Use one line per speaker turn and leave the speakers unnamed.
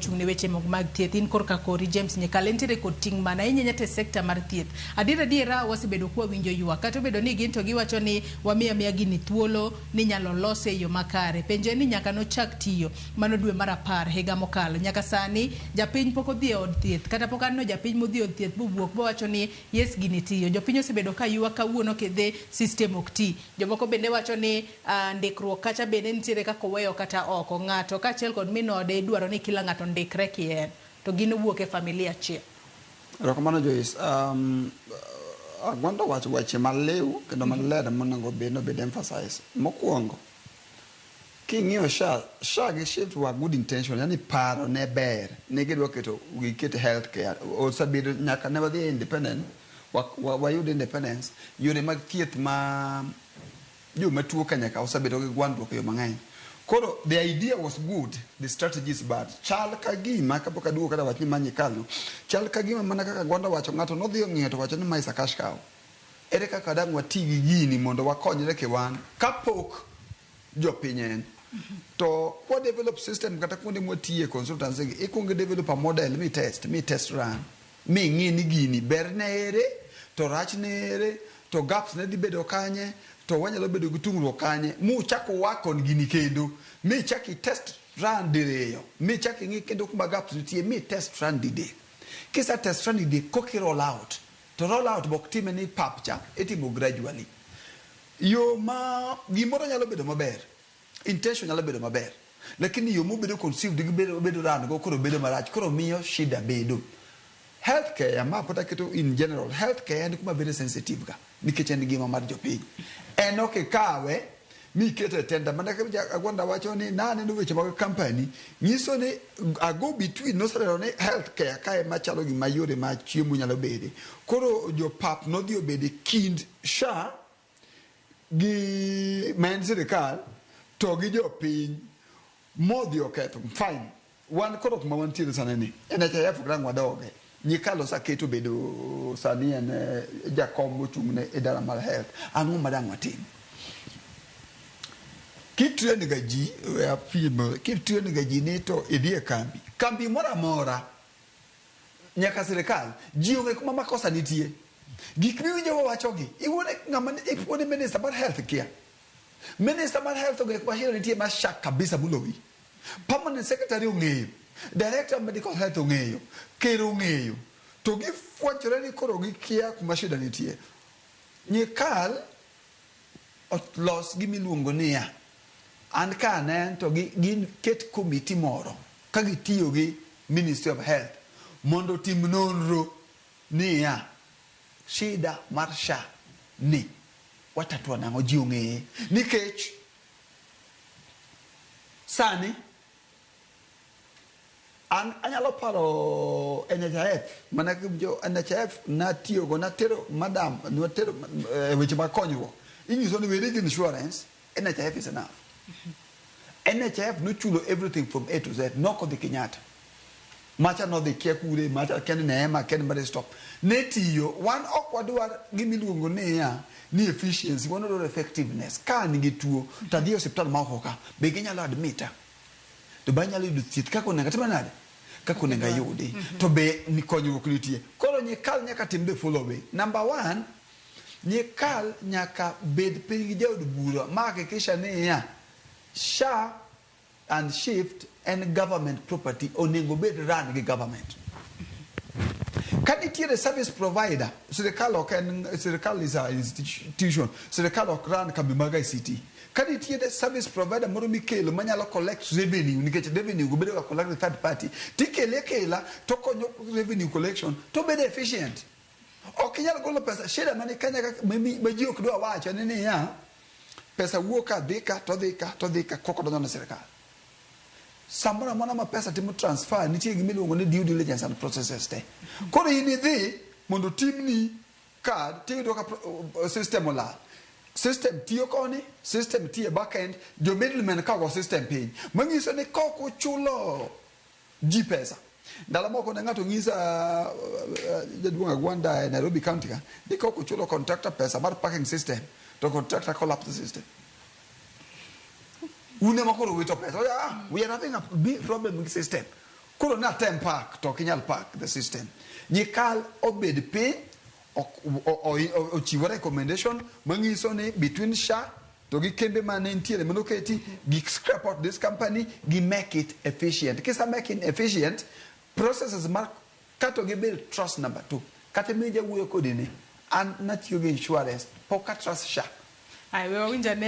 mochung ne weche mag thieth in korka kori James Nyakalentire kod ting mana inyanyate sekta mar thieth adiera wasebedo kwa winjo ywa kata bedo ni ginto giwacho ni wamiya gini thuolo ni nyalo lose yo makare penje ni nyaka no chak tiyo mano dwe mar 10 higa mokalo nyaka sani japiny pok odhi od thieth kata pok anno japiny modhi od thieth bubuok bo wacho ni yes gini tiyo jopiny osebedo ka ywa kawuono kedhe system okti jomoko bende wacho ni ndikruok kacha bende nitiere kako weyo kata oko ng'ato kachiel kod minode idwaro ni kila ng'ato ndikre kien to gin wuok e familia achiel.
Rokamano Joyce, agwanda wacho weche maliw kendo maler monego bed emphasize. Mokwongo king'iyo SHA gi shift wa good intention, yani paro ne ber ne gidwa keto gikete healthcare osebedo nyaka ne wadhi independent wayud independence yore mag thieth ma joma tuo ka nyaka osebedo gi gwandruok yo mang'eny. Koro the idea was good, the strategy is bad. Chal ka gima kapok aduogo kata wach ni manye kalo. Chal ka gima mana kaka gwanda wacho ng'ato nodhi ong'iyo to wacho ni mai sakash kaw. Ere kaka dang wati gi gini mondo wakonyre ke wan kapok jopiny en. To kwa develop system kata kuonde mwatiye consultancy ikungi develop a model mi test run. Mi ng'i ni gini ber ne ere to rach ne ere to gaps ne di bedo kanye to wanyalo bedo gi tungruok kanye mu chako wakon gini kendo mi chaki test run direyo mi chaki ng'i kendo kuma gaps nitie mi test run dide kisa test run dide koki roll out to roll out bok time ni papcha etimo gradually yo ma gimoro nyalo bedo maber intention nyalo bedo maber lakini yo mo bedo conceived gi bedo run go koro bedo marach koro miyo shida bedo. Healthcare ma pota keto in general healthcare ni kuma very sensitive ga nikech en gima mar jopiny en ok kawe mi keto tenda mana ka agwanda wacho ni nane no weche mag company nyiso ni ago between no sare ne healthcare kae machalo gi mayore ma chiemo nyalo bede koro jo pap no dio bede kind SHA gi men sirikal to gi jopiny modhi oketho fine wan koro kuma wantiere sana ni NHIF grangwa doge nyikalo saketo bedo sani en jakom mochung'ne idara mar health ang'o madang watim kitreni gaji kitreni gaji ne to idie kambi mora nyaka serikal ji onge kuma makosa nitie gik miwinjo wacho gi iwone minister mar health care minister mar health onge kuma shiro nitie mashak kabisa mulowi permanent secretary ong'eyo director of medical health ong'eyo kero ong'eyo to gifwachore ni koro gikia kuma shida nitie nyikal los gimiluongo niya an ka anen to gin ket committee moro ka gitiyo gi Ministry of Health mondo tim nonro niya shida mar SHA ni watatua nang'o ji ong'eye nikech sani anyalo paro NHIF mana jo NHIF na tiyo go na tero madam no tero weche makonyruok inyiso ni wede insurance NHIF is enough. NHIF no chulo everything from A to Z no ko the Kenyatta macha no the kekure macha ken neema ken bare stop netiyo one okwadwar gimiluongo ne ya ni efficiency one no effectiveness ka ni gituo tadhi hospital ma hoka be ginyalo admita to banyalo yudo thieth kako nenga timanade kako nenga yudi to be ni konyruok nitie koro nyikal nyaka timbe follow way. Number 1 nyikal nyaka bed piny gi jaod bura ma hakikisha ni ya SHA and shift and government property onego bed run gi government kanitiere service provider sirikal is a institution sirikal ok run kambi mag ICT kanitiere service provider moro mikelo manyalo collect revenue nikech revenue go bedo ka collect third party tikele kela to konyo revenue collection to bedo efficient ok nyalo golo pesa shida mani kanya maji ok dwa wacho ni ya pesa wuoka dhika to dhika koko donjo na sirikal samora mona ma pesa timo transfer nitie gimiluongo ni due diligence and processes te koro ini dhi mondo timni card tiyo ka system ola system tiyo koni system tiyo backend jo middleman ka go system piny mangiso ni koko chulo ji pesa ndala moko na ngato ngisa jaduonga Gwanda Nairobi County ka ni koko chulo contractor pesa mar parking system to contractor collapse the system. We are having a big problem with the system. Kuro na tem park to kinyal park the system. Nyikal obed pay or chiwo recommendation mangiso ni between SHA to gi kembe manentiere manoketi gi scrap out this company gi make it efficient. Kisa making efficient processes mark kato gi build trust number 2. Kate meja wuyo kodini and not you insurance poka trust SHA.
Ai we wawinja ne